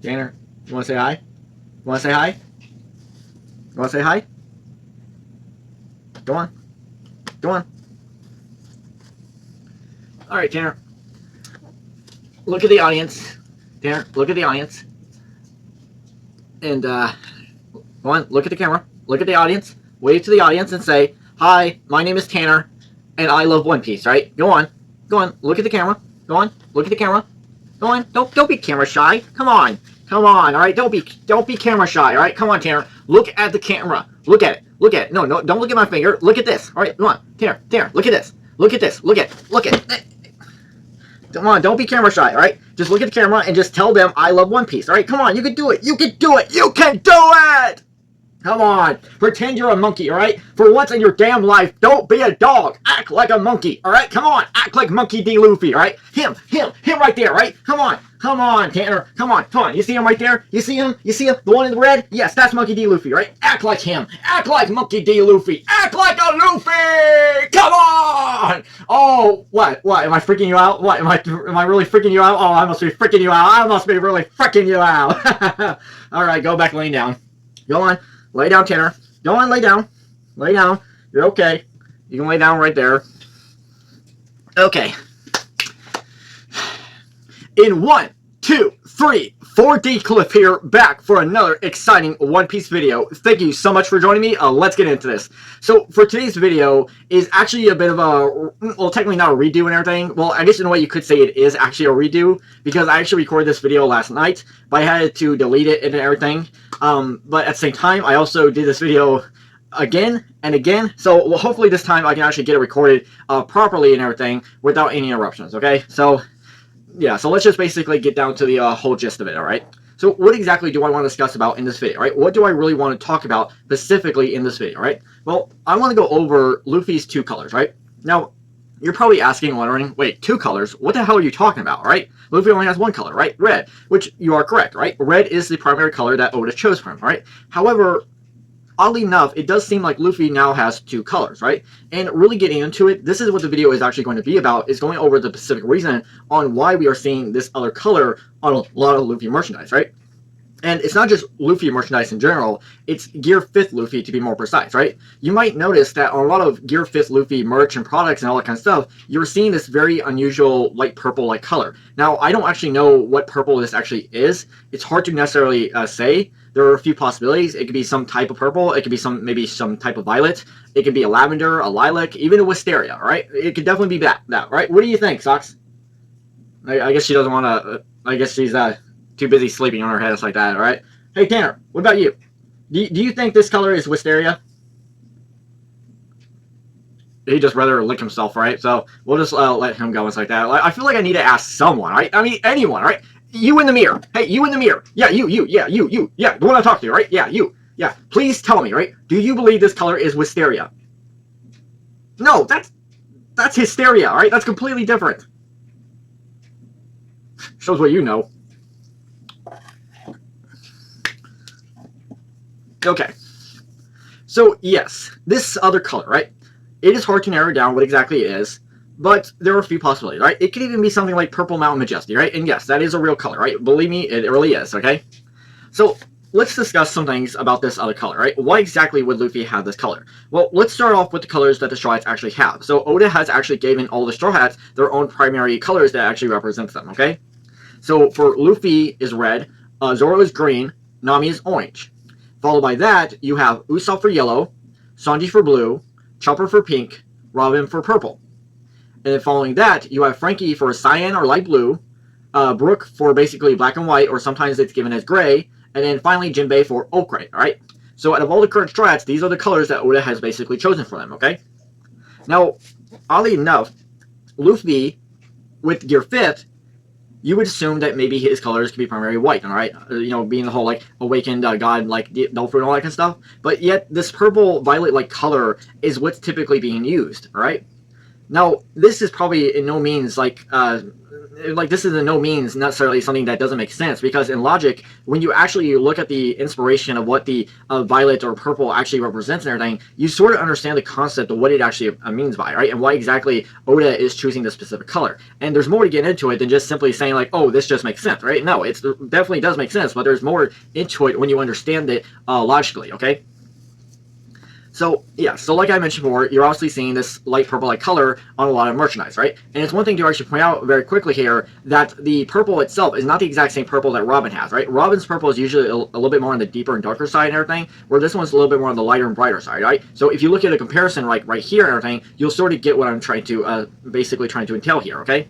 Tanner, you want to say hi? You want to say hi? You want to say hi? Go on. Go on. All right, Tanner. Look at the audience. Tanner, look at the audience. And, go on, look at the camera. Look at the audience. Wave to the audience and say, hi, my name is Tanner, and I love One Piece, right? Go on. Go on. Look at the camera. Go on. Look at the camera. Go on. Don't be camera shy. Come on. Come on, all right? Don't be camera shy, all right? Come on, Tanner. Look at the camera. Look at it. Look at it. No, don't look at my finger. Look at this. All right, come on. Tanner, look at this. Look at this. Look at it. Come on, don't be camera shy, all right? Just look at the camera and just tell them I love One Piece, all right? Come on, you can do it. You can do it. You can do it! Come on, pretend you're a monkey, all right? For once in your damn life, don't be a dog. Act like a monkey, all right? Come on, act like Monkey D Luffy, all right? Him right there, right? Come on, Tanner, come on. You see him right there? You see him? The one in the red? Yes, that's Monkey D Luffy, right? Act like him. Act like Monkey D Luffy. Act like a Luffy! Come on! Oh, what? Am I freaking you out? What? Am I really freaking you out? Oh, I must be freaking you out. I must be really freaking you out. All right, go back laying down. Go on. Lay down, Tanner. Go on, lay down. Lay down. You're okay. You can lay down right there. Okay. In 1, 2, 3, 4D Clif here, back for another exciting One Piece video. Thank you so much for joining me. Let's get into this. So, for today's video is actually a bit of a, well, technically not a redo and everything. Well, I guess in a way you could say it is actually a redo, because I actually recorded this video last night, but I had to delete it and everything. But at the same time, I also did this video again and again, so well, hopefully this time I can actually get it recorded properly and everything without any interruptions, okay? So, yeah, so let's just basically get down to the whole gist of it, alright? So what exactly do I want to discuss about in this video, right? What do I really want to talk about specifically in this video, right? Well, I want to go over Luffy's 2 colors, right? Now, you're probably asking and wondering, wait, 2 colors? What the hell are you talking about, right? Luffy only has 1 color, right? Red, which you are correct, right? Red is the primary color that Oda chose for him, right? However, oddly enough, it does seem like Luffy now has 2 colors, right? And really getting into it, this is what the video is actually going to be about, is going over the specific reason on why we are seeing this other color on a lot of Luffy merchandise, right? And it's not just Luffy merchandise in general, it's Gear 5th Luffy to be more precise, right? You might notice that on a lot of Gear 5th Luffy merch and products and all that kind of stuff, you're seeing this very unusual light purple-like color. Now, I don't actually know what purple this actually is. It's hard to necessarily say. There are a few possibilities. It could be some type of purple. It could be maybe some type of violet. It could be a lavender, a lilac, even a wisteria, right? It could definitely be that, right? What do you think, Socks? I guess she doesn't want to, I guess she's, too busy sleeping on her head, like that, alright? Hey, Tanner, what about you? Do you think this color is wisteria? He'd just rather lick himself, right? So, we'll just let him go and like that. I feel like I need to ask someone, right? I mean, anyone, right? You in the mirror. Hey, you in the mirror. Yeah, you. Yeah, the one I talk to, right? Yeah, you. Yeah, please tell me, right? Do you believe this color is wisteria? No, that's hysteria, alright? That's completely different. Shows what you know. Okay, so yes, this other color, right? It is hard to narrow down what exactly it is, but there are a few possibilities, right? It could even be something like Purple Mountain Majesty, right? And yes, that is a real color, right? Believe me, it really is, okay? So let's discuss some things about this other color, right? Why exactly would Luffy have this color? Well, let's start off with the colors that the Straw Hats actually have. So Oda has actually given all the Straw Hats their own primary colors that actually represents them, okay? So for Luffy is red, Zoro is green, Nami is orange. Followed by that, you have Usopp for yellow, Sanji for blue, Chopper for pink, Robin for purple. And then following that, you have Frankie for cyan or light blue, Brook for basically black and white, or sometimes it's given as gray, and then finally Jinbei for ochre, alright? So out of all the current Straw Hats, these are the colors that Oda has basically chosen for them, okay? Now, oddly enough, Luffy, with Gear 5th, you would assume that maybe his colors could be primarily white, alright? You know, being the whole, like, awakened god, like, Dolphin and all that kind of stuff. But yet, this purple, violet-like color is what's typically being used, alright? Now, this is probably in no means this is in no means necessarily something that doesn't make sense, because in logic, when you actually look at the inspiration of what the violet or purple actually represents and everything, you sort of understand the concept of what it actually means by, right? And why exactly Oda is choosing this specific color. And there's more to get into it than just simply saying like, oh, this just makes sense, right? No, it definitely does make sense, but there's more into it when you understand it logically, okay? So, yeah, so like I mentioned before, you're obviously seeing this light purple-like color on a lot of merchandise, right? And it's one thing to actually point out very quickly here that the purple itself is not the exact same purple that Robin has, right? Robin's purple is usually a little bit more on the deeper and darker side and everything, where this one's a little bit more on the lighter and brighter side, right? So if you look at a comparison right here and everything, you'll sort of get what I'm trying to, basically trying to entail here, okay?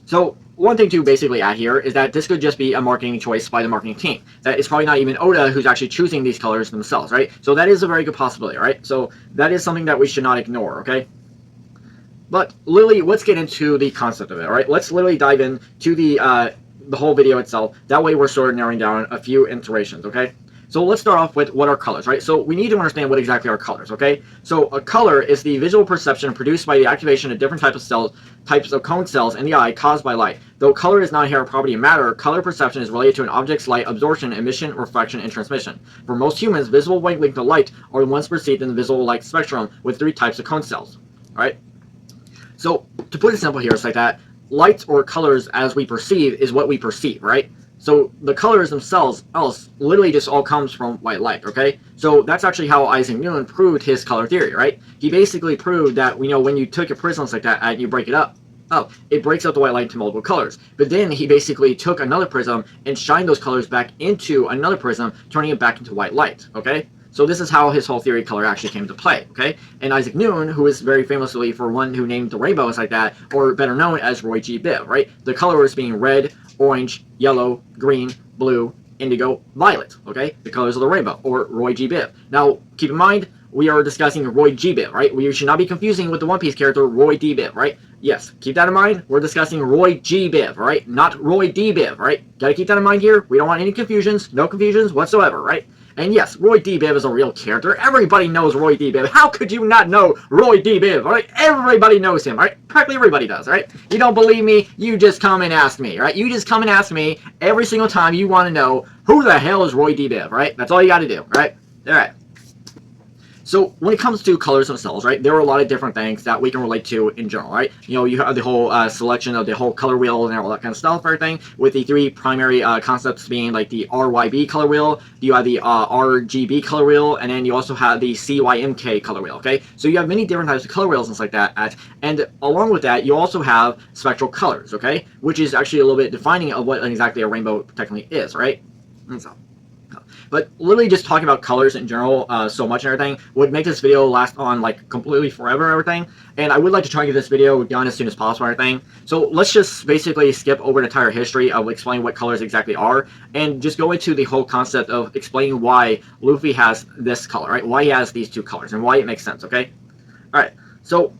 So, one thing to basically add here is that this could just be a marketing choice by the marketing team. That it's probably not even Oda who's actually choosing these colors themselves, right? So that is a very good possibility, right? So that is something that we should not ignore, okay? But literally, let's get into the concept of it, all right? Let's literally dive into the whole video itself. That way we're sort of narrowing down a few iterations, okay? So let's start off with what are colors, right? So we need to understand what exactly are colors, okay? So a color is the visual perception produced by the activation of different types of cone cells in the eye caused by light. Though color is not an inherent property of matter, color perception is related to an object's light absorption, emission, reflection, and transmission. For most humans, visible wavelengths of light are the ones perceived in the visible light spectrum with 3 types of cone cells, all right? So to put it simple here, it's like that. Light or colors as we perceive is what we perceive, right? So the colors themselves literally just all comes from white light, okay? So that's actually how Isaac Newton proved his color theory, right? He basically proved that, you know, when you took a prism like that and you break it up, it breaks up the white light into multiple colors. But then he basically took another prism and shined those colors back into another prism, turning it back into white light, okay? So this is how his whole theory of color actually came to play, okay? And Isaac Newton, who is very famously for one who named the rainbow and like that, or better known as Roy G. Biv, right? The colors being red, orange, yellow, green, blue, indigo, violet, okay? The colors of the rainbow, or Roy G. Biv. Now, keep in mind, we are discussing Roy G. Biv, right? We should not be confusing with the One Piece character Roy D. Biv, right? Yes, keep that in mind. We're discussing Roy G. Biv, right? Not Roy D. Biv, right? Gotta keep that in mind here. We don't want any confusions, no confusions whatsoever, right? And yes, Roy D. Biv is a real character. Everybody knows Roy D. Biv. How could you not know Roy D. Biv, right? Everybody knows him, right? Practically everybody does, right? You don't believe me? You just come and ask me, right? You just come and ask me every single time you want to know who the hell is Roy D. Biv, right? That's all you got to do, right? All right. So when it comes to colors themselves, right, there are a lot of different things that we can relate to in general, right? You know, you have the whole selection of the whole color wheel and all that kind of stuff, everything, with the 3 primary concepts being like the RYB color wheel, you have the RGB color wheel, and then you also have the CYMK color wheel, okay? So you have many different types of color wheels and stuff like that, and along with that, you also have spectral colors, okay? Which is actually a little bit defining of what exactly a rainbow technically is, right? And so, but literally just talking about colors in general so much and everything would make this video last on like completely forever and everything. And I would like to try and get this video done as soon as possible and everything. So let's just basically skip over the entire history of explaining what colors exactly are and just go into the whole concept of explaining why Luffy has this color, right? Why he has these 2 colors and why it makes sense, okay? Alright, so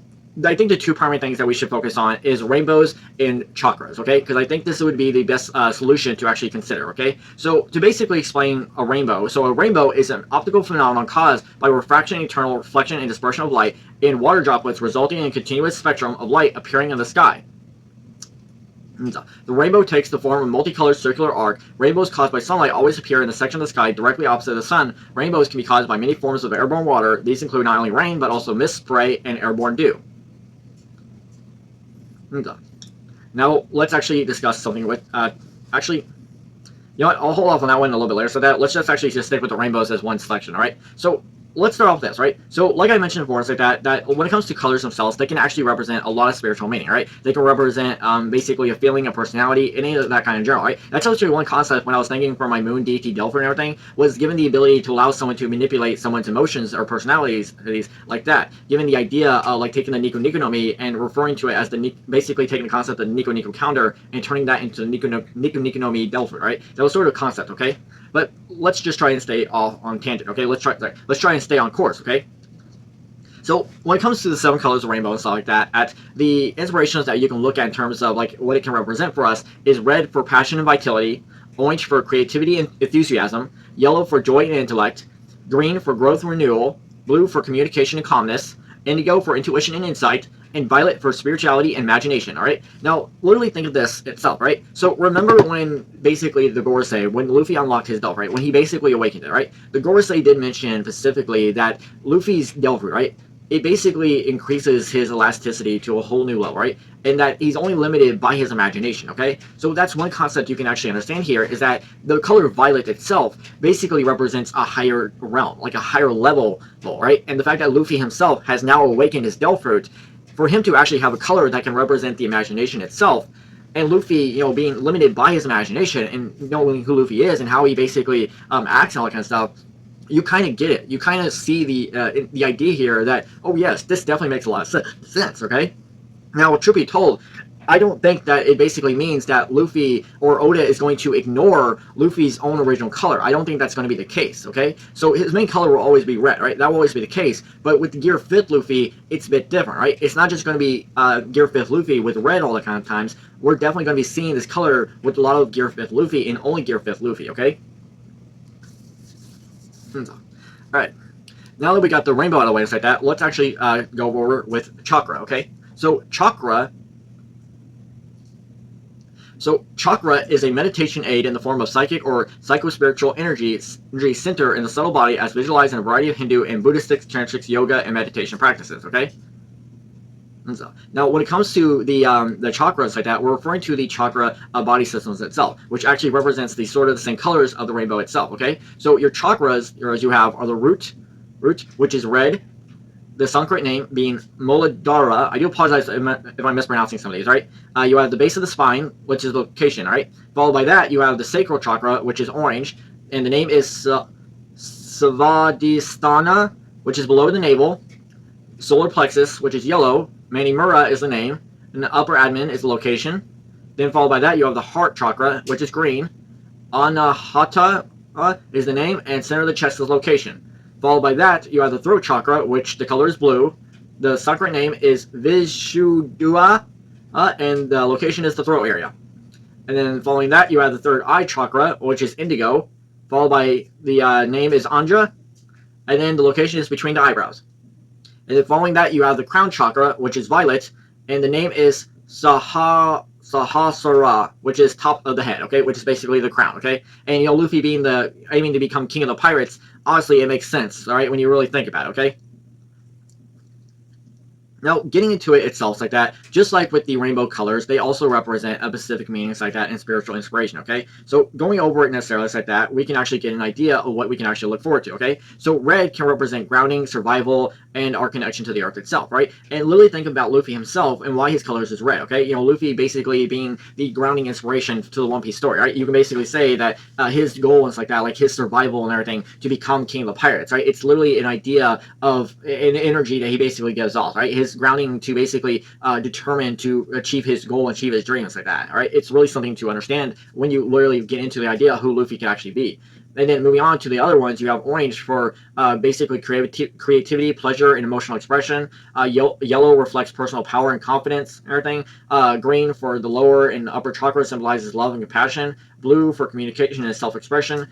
I think the 2 primary things that we should focus on is rainbows and chakras, okay? Because I think this would be the best solution to actually consider, okay? So to basically explain a rainbow, so a rainbow is an optical phenomenon caused by refraction, internal reflection, and dispersion of light in water droplets, resulting in a continuous spectrum of light appearing in the sky. The rainbow takes the form of a multicolored circular arc. Rainbows caused by sunlight always appear in the section of the sky directly opposite the sun. Rainbows can be caused by many forms of airborne water. These include not only rain, but also mist, spray, and airborne dew. Now, let's actually discuss something with, actually, you know what, I'll hold off on that one a little bit later, so that let's just actually just stick with the rainbows as one selection, alright? So, let's start off with this, right? So, like I mentioned before, it's like that when it comes to colors themselves, they can actually represent a lot of spiritual meaning, right? They can represent, basically a feeling, a personality, any of that kind of general, right? That's actually one concept when I was thinking for my moon deity Delphi and everything, was given the ability to allow someone to manipulate someone's emotions or personalities, like that. Given the idea of, like, taking the Nico Nico no Mi and referring to it as basically taking the concept of the Nico Nico calendar and turning that into Nico Nico no Mi Delphi, right? That was sort of a concept, okay? But let's just try and stay off on tangent, okay? Let's try and stay on course, okay? So when it comes to the 7 colors of rainbow and stuff like that, the inspirations that you can look at in terms of like what it can represent for us is red for passion and vitality, orange for creativity and enthusiasm, yellow for joy and intellect, green for growth and renewal, blue for communication and calmness, indigo for intuition and insight, and violet for spirituality and imagination, alright? Now, literally think of this itself, right? So, remember when, basically, the Gorosei, when Luffy unlocked his Delph, right? When he basically awakened it, right? The Gorosei did mention specifically that Luffy's Delph root, right? It basically increases his elasticity to a whole new level, right? And that he's only limited by his imagination, okay? So that's one concept you can actually understand here, is that the color violet itself basically represents a higher realm, like a higher level, right? And the fact that Luffy himself has now awakened his Delph root, for him to actually have a color that can represent the imagination itself, and Luffy, you know, being limited by his imagination and knowing who Luffy is and how he basically acts and all that kind of stuff, you kind of get it. You kind of see the idea here that, oh yes, this definitely makes a lot of sense, okay? Now, truth be told, I don't think that it basically means that Luffy or Oda is going to ignore Luffy's own original color. I don't think that's going to be the case, okay? So his main color will always be red, right? That will always be the case. But with the Gear 5th Luffy, it's a bit different, right? It's not just going to be Gear 5th Luffy with red all the kind of times. We're definitely going to be seeing this color with a lot of Gear 5th Luffy and only Gear 5th Luffy, okay? Alright, now that we got the rainbow out of the way, just like that, let's actually go over with chakra, okay? So chakra is a meditation aid in the form of psychic or psychospiritual energy center in the subtle body as visualized in a variety of Hindu and Buddhistic, tantric, yoga, and meditation practices, okay? Now, when it comes to the chakras like that, we're referring to the chakra body systems itself, which actually represents the sort of the same colors of the rainbow itself, okay? So your chakras, or as you have, are the root, which is red, the Sanskrit name being Muladhara. I do apologize if I'm mispronouncing some of these, right? You have the base of the spine, which is location, right? Followed by that, you have the sacral chakra, which is orange, and the name is Svadhisthana, which is below the navel, solar plexus, which is yellow, Manimura is the name, and the upper abdomen is the location. Then followed by that, you have the heart chakra, which is green. Anahata is the name, and center of the chest is the location. Followed by that, you have the throat chakra, which the color is blue. The Sanskrit name is Vishuddha, and the location is the throat area. And then following that, you have the third eye chakra, which is indigo. Followed by the name is Anja, and then the location is between the eyebrows. And then following that, you have the crown chakra, which is violet, and the name is Sahasrara, which is top of the head, okay, which is basically the crown, okay? And, you know, Luffy being aiming to become king of the pirates, honestly, it makes sense, all right, when you really think about it, okay? Now, getting into it itself like that, just like with the rainbow colors, they also represent a specific meanings like that and spiritual inspiration, okay? So going over it necessarily like that, we can actually get an idea of what we can actually look forward to, okay? So red can represent grounding, survival, and our connection to the earth itself, right? And literally think about Luffy himself and why his colors is red, okay? You know, Luffy basically being the grounding inspiration to the One Piece story, right? You can basically say that his goal is like that, like his survival and everything, to become king of the pirates, right? It's literally an idea of an energy that he basically gives off, right? His grounding to basically determine to achieve his goal and achieve his dreams like that, all right? It's really something to understand when you literally get into the idea of who Luffy can actually be. And then moving on to the other ones, you have orange for basically creativity, pleasure, and emotional expression. Yellow reflects personal power and confidence and everything. Green for the lower and upper chakra symbolizes love and compassion. Blue for communication and self-expression.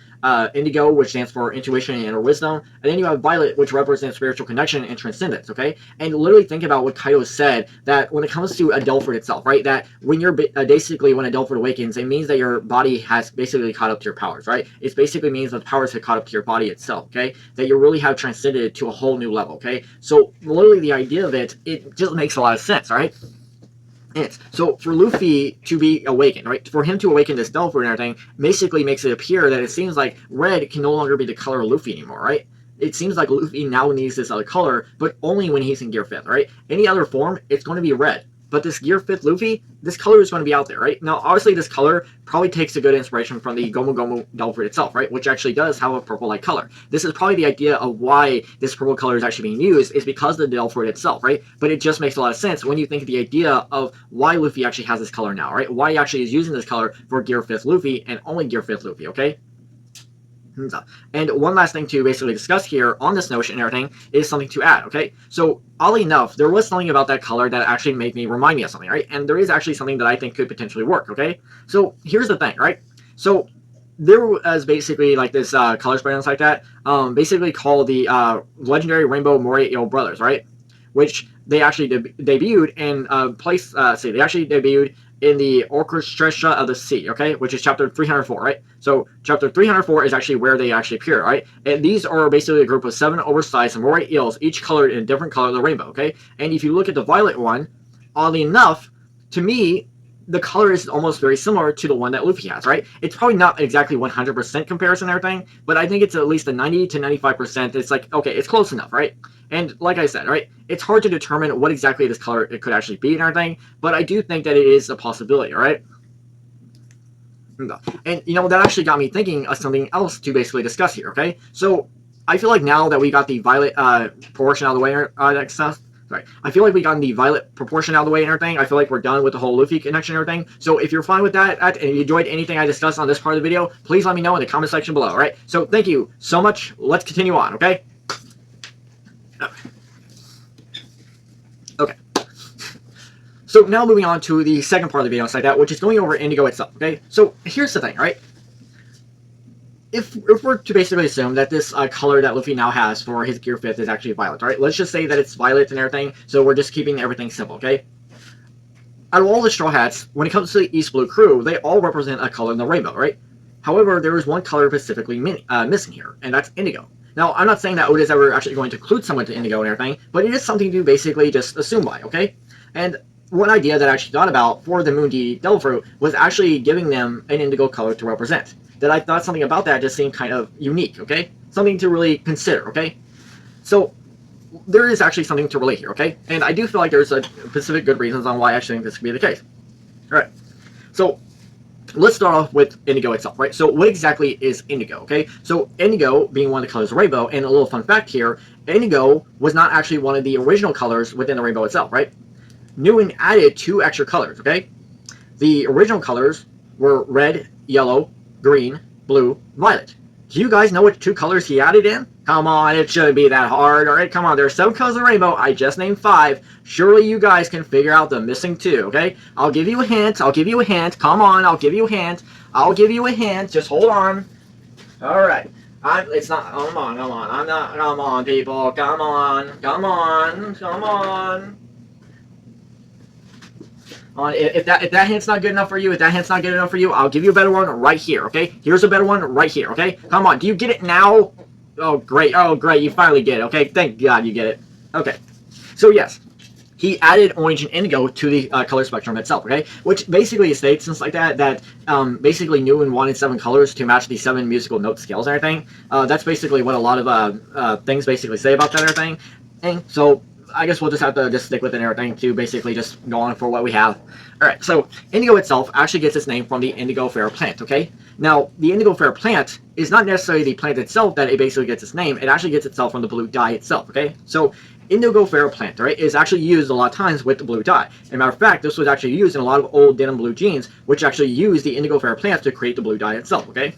Indigo, which stands for intuition and inner wisdom. And then you have violet, which represents spiritual connection and transcendence, okay? And literally think about what Kaido said, that when it comes to Adelphid itself, right, that when you're basically, when Adelphid awakens, it means that your body has basically caught up to your powers, right? It basically means that the powers have caught up to your body itself, okay? That you really have transcended to a whole new level, okay? So literally the idea of it just makes a lot of sense, right? So for Luffy to be awakened, right, for him to awaken this Delph and everything, basically makes it appear that it seems like red can no longer be the color of Luffy anymore, right? It seems like Luffy now needs this other color, but only when he's in Gear 5th, right? Any other form, it's going to be red. But this Gear 5th Luffy, this color is going to be out there, right? Now, obviously, this color probably takes a good inspiration from the Gomu Gomu Delphi itself, right? Which actually does have a purple-like color. This is probably the idea of why this purple color is actually being used, is because of the Delphi itself, right? But it just makes a lot of sense when you think of the idea of why Luffy actually has this color now, right? Why he actually is using this color for Gear 5th Luffy and only Gear 5th Luffy, okay? And one last thing to basically discuss here on this notion and everything is something to add, okay? So, oddly enough, there was something about that color that actually made me remind me of something, right? And there is actually something that I think could potentially work, okay? So, here's the thing, right? So, there was basically like this color spread and like that, basically called the legendary Rainbow Moria Brothers, right? Which they actually debuted in they actually debuted in the Orchestra of the Sea, okay, which is chapter 304, right? So chapter 304 is actually where they actually appear, right? And these are basically a group of 7 oversized samurai eels, each colored in a different color of the rainbow, okay? And if you look at the violet one, oddly enough, to me, the color is almost very similar to the one that Luffy has, right? It's probably not exactly 100% comparison and everything, but I think it's at least a 90 to 95%. It's like, okay, it's close enough, right? And like I said, right, it's hard to determine what exactly this color it could actually be and everything, but I do think that it is a possibility, right? And, you know, that actually got me thinking of something else to basically discuss here, okay? So, I feel like now that we got the violet proportion out of the way, that stuff, sorry, I feel like we got the violet proportion out of the way and everything. I feel like we're done with the whole Luffy connection and everything. So if you're fine with that and you enjoyed anything I discussed on this part of the video, please let me know in the comment section below, alright? So thank you so much. Let's continue on, okay? Okay. So now moving on to the second part of the video like that, which is going over Indigo itself, okay? So here's the thing, right? If we're to basically assume that this color that Luffy now has for his Gear 5th is actually violet, right? Let's just say that it's violet and everything, so we're just keeping everything simple, okay? Out of all the Straw Hats, when it comes to the East Blue crew, they all represent a color in the rainbow, right? However, there is one color specifically missing here, and that's Indigo. Now, I'm not saying that Oda is ever actually going to include someone to Indigo and everything, but it is something to basically just assume by, okay? And one idea that I actually thought about for the Moon D Devil Fruit was actually giving them an indigo color to represent. That I thought something about that just seemed kind of unique, okay? Something to really consider, okay? So, there is actually something to relate here, okay? And I do feel like there's a specific good reasons on why I actually think this could be the case. Alright, so let's start off with Indigo itself, right? So what exactly is Indigo, okay? So Indigo being one of the colors of the rainbow, and a little fun fact here, Indigo was not actually one of the original colors within the rainbow itself, right? Nguyen added 2 extra colors, okay? The original colors were red, yellow, green, blue, violet. Do you guys know which 2 colors he added in? Come on, it shouldn't be that hard. Alright, come on, there's 7 colors of the rainbow. I just named 5. Surely you guys can figure out the missing 2, okay? I'll give you a hint. I'll give you a hint. Come on, I'll give you a hint. I'll give you a hint. Just hold on. Alright. It's not, come on. I'm not, come on, people. Come on. If that hint's not good enough for you, I'll give you a better one right here, okay? Here's a better one right here, okay? Come on, do you get it now? Oh, great, you finally get it, okay? Thank God you get it. Okay, so yes, he added orange and indigo to the color spectrum itself, okay? Which basically states things like that basically Nguyen wanted 7 colors to match the 7 musical note scales and everything. That's basically what a lot of things basically say about that and everything. And so I guess we'll just have to just stick with it and everything to basically just go on for what we have. Alright, so Indigo itself actually gets its name from the Indigo Fair plant, okay? Now, the Indigo Fair plant is not necessarily the plant itself that it basically gets its name. It actually gets itself from the blue dye itself, okay? So, Indigo Fair plant, right, is actually used a lot of times with the blue dye. As a matter of fact, this was actually used in a lot of old denim blue jeans, which actually use the Indigo Fair plant to create the blue dye itself, okay?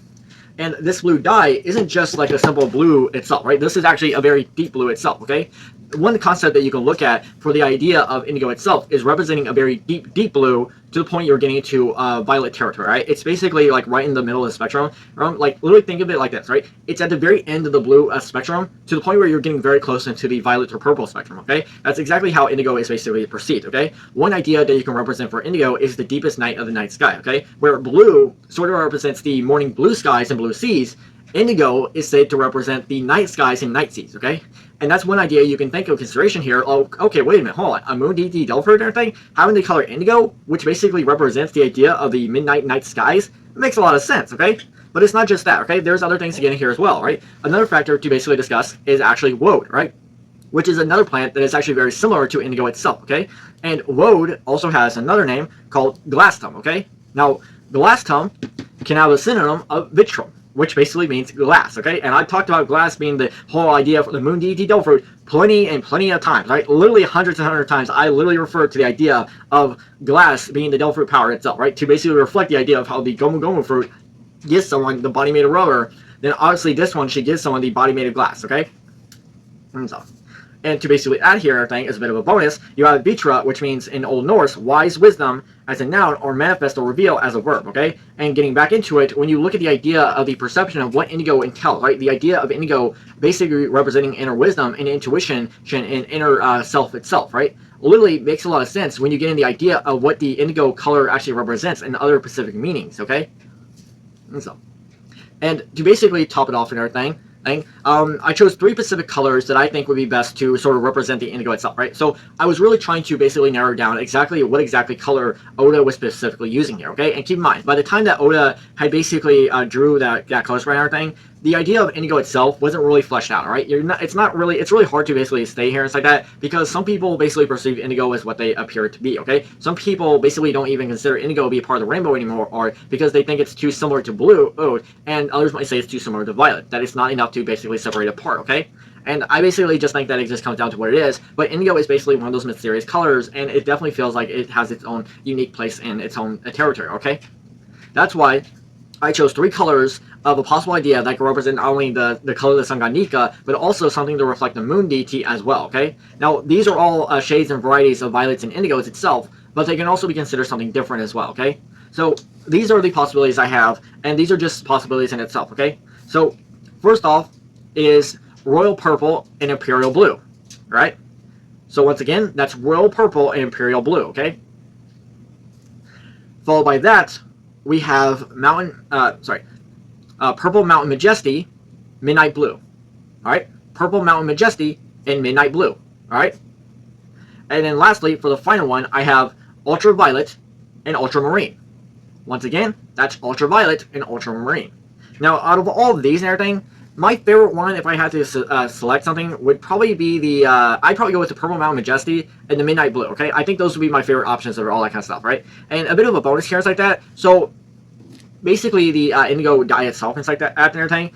And this blue dye isn't just like a simple blue itself, right? This is actually a very deep blue itself, okay? One concept that you can look at for the idea of indigo itself is representing a very deep blue to the point you're getting into violet territory, right? It's basically like right in the middle of the spectrum. Like literally think of it like this, right? It's at the very end of the blue spectrum to the point where you're getting very close into the violet or purple spectrum, okay? That's exactly how indigo is basically perceived, okay? One idea that you can represent for indigo is the deepest night of the night sky, okay? Where blue sort of represents the morning blue skies and blue seas, indigo is said to represent the night skies and night seas, okay? And that's one idea you can think of consideration here. Oh, okay, wait a minute, hold on. A Moon D Devil Fruit and everything, having the color indigo, which basically represents the idea of the midnight night skies, it makes a lot of sense, okay? But it's not just that, okay? There's other things to get in here as well, right? Another factor to basically discuss is actually woad, right? Which is another plant that is actually very similar to indigo itself, okay? And woad also has another name called glasstum, okay? Now, glasstum can have a synonym of vitrum, which basically means glass, okay? And I talked about glass being the whole idea for the Moon D Devil Fruit plenty of times, right? Literally hundreds and hundreds of times, I literally refer to the idea of glass being the Devil Fruit power itself, right? To basically reflect the idea of how the Gomu Gomu Fruit gives someone the body made of rubber, then obviously this one should give someone the body made of glass, okay? And so, And to basically add here and everything as a bit of a bonus, you have Vitra, which means in Old Norse, wise wisdom as a noun, or manifest or reveal as a verb, okay? And getting back into it, when you look at the idea of the perception of what indigo entails, right? The idea of indigo basically representing inner wisdom and intuition and inner self itself, right? Literally makes a lot of sense when you get in the idea of what the indigo color actually represents and other specific meanings, okay? And to basically top it off and everything, I chose 3 specific colors that I think would be best to sort of represent the indigo itself, right? So I was really trying to basically narrow down exactly what color Oda was specifically using here, okay? And keep in mind, by the time that Oda had basically drew that color spread and everything, the idea of indigo itself wasn't really fleshed out, all right? It's really hard to basically stay here and stuff like that, because some people basically perceive indigo as what they appear to be, okay? Some people basically don't even consider indigo to be a part of the rainbow anymore, or because they think it's too similar to blue, and others might say it's too similar to violet, that it's not enough to basically separate apart, okay? And I basically just think that it just comes down to what it is, but indigo is basically one of those mysterious colors, and it definitely feels like it has its own unique place in its own territory, okay? That's why I chose 3 colors of a possible idea that can represent not only the color of the sun god Nika, but also something to reflect the moon deity as well, okay? Now, these are all shades and varieties of violets and indigos itself, but they can also be considered something different as well, okay? So, these are the possibilities I have, and these are just possibilities in itself, okay? So, first off is royal purple and imperial blue, right? So, once again, that's royal purple and imperial blue, okay? Followed by that, we have Purple Mountain Majesty, Midnight Blue. Alright? Purple Mountain Majesty and Midnight Blue. Alright? And then lastly, for the final one, I have Ultraviolet and Ultramarine. Once again, that's Ultraviolet and Ultramarine. Now, out of all of these and everything, my favorite one, if I had to select something, would probably be the, I'd probably go with the Purple Mountain Majesty and the Midnight Blue, okay? I think those would be my favorite options of all that kind of stuff, right? And a bit of a bonus here is like that. So, basically, the indigo dye itself and like that, and everything,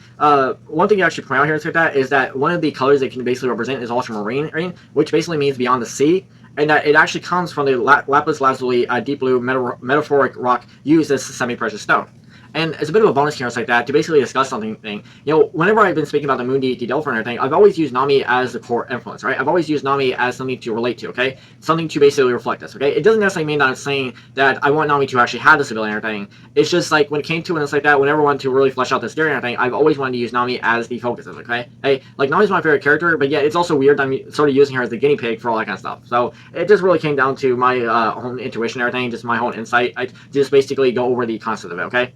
one thing you actually point out here is like that is that one of the colors it can basically represent is ultramarine, which basically means beyond the sea, and that it actually comes from the lapis lazuli deep blue metaphoric rock used as semi-precious stone. And as a bit of a bonus here, it's like that, to basically discuss something, you know, whenever I've been speaking about the moon deity Delphi and everything, I've always used Nami as the core influence, right? I've always used Nami as something to relate to, okay? Something to basically reflect this, okay? It doesn't necessarily mean that I'm saying that I want Nami to actually have this ability and everything. It's just like, when it came to it, and it's like that, whenever I wanted to really flesh out this theory and everything, I've always wanted to use Nami as the focus, okay? Hey, like, Nami's my favorite character, but yeah, it's also weird that I'm sort of using her as the guinea pig for all that kind of stuff. So, it just really came down to my own intuition and everything, just my own insight. I just basically go over the concept of it, okay?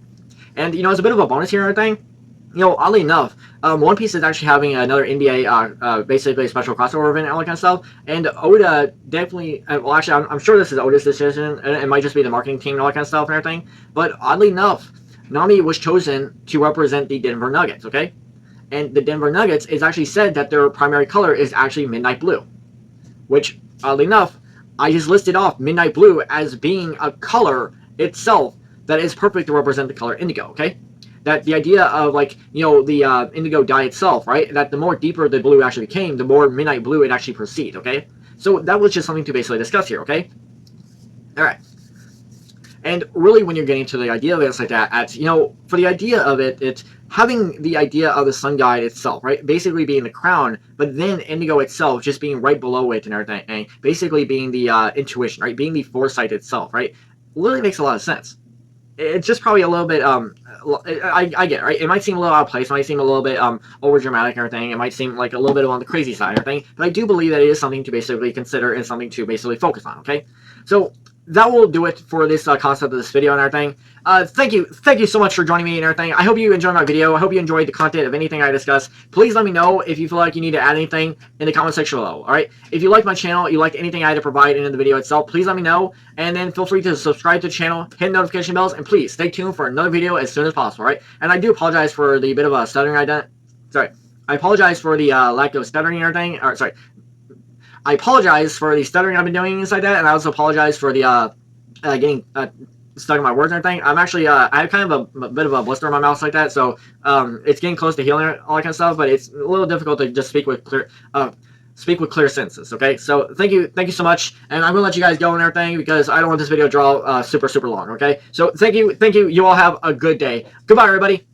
And, you know, as a bit of a bonus here and everything, you know, oddly enough, One Piece is actually having another NBA, basically a special crossover event and all that kind of stuff. And Oda definitely, well, actually, I'm sure this is Oda's decision, and it might just be the marketing team and all that kind of stuff and everything. But oddly enough, Nami was chosen to represent the Denver Nuggets, okay? And the Denver Nuggets is actually said that their primary color is actually midnight blue. Which, oddly enough, I just listed off midnight blue as being a color itself that is perfect to represent the color indigo, okay? That the idea of, like, you know, the indigo dye itself, right? That the more deeper the blue actually became, the more midnight blue it actually proceed, okay? So that was just something to basically discuss here, okay? Alright. And really, when you're getting to the idea of it, it's like that, you know, for the idea of it, it's having the idea of the sun god itself, right? Basically being the crown, but then indigo itself just being right below it and everything, and basically being the intuition, right? Being the foresight itself, right? Literally makes a lot of sense. It's just probably a little bit, I get it, right? It might seem a little out of place, it might seem a little bit over dramatic and everything, it might seem like a little bit on the crazy side and everything, but I do believe that it is something to basically consider and something to basically focus on, okay? So, that will do it for this concept of this video and everything. Thank you so much for joining me and everything. I hope you enjoyed my video. I hope you enjoyed the content of anything I discuss. Please let me know if you feel like you need to add anything in the comment section below, alright? If you like my channel, you like anything I had to provide in the video itself, please let me know, and then feel free to subscribe to the channel, hit notification bells, and please stay tuned for another video as soon as possible, alright? And I do apologize for the bit of a stuttering I apologize for the lack of stuttering and everything, I apologize for the stuttering I've been doing inside that, and I also apologize for the getting stuck in my words and everything. I'm actually, I have kind of a bit of a blister in my mouth like that, so it's getting close to healing all that kind of stuff, but it's a little difficult to just speak with clear sentences, okay? So thank you so much, and I'm gonna let you guys go and everything because I don't want this video to draw super long, okay? So thank you, you all have a good day. Goodbye, everybody.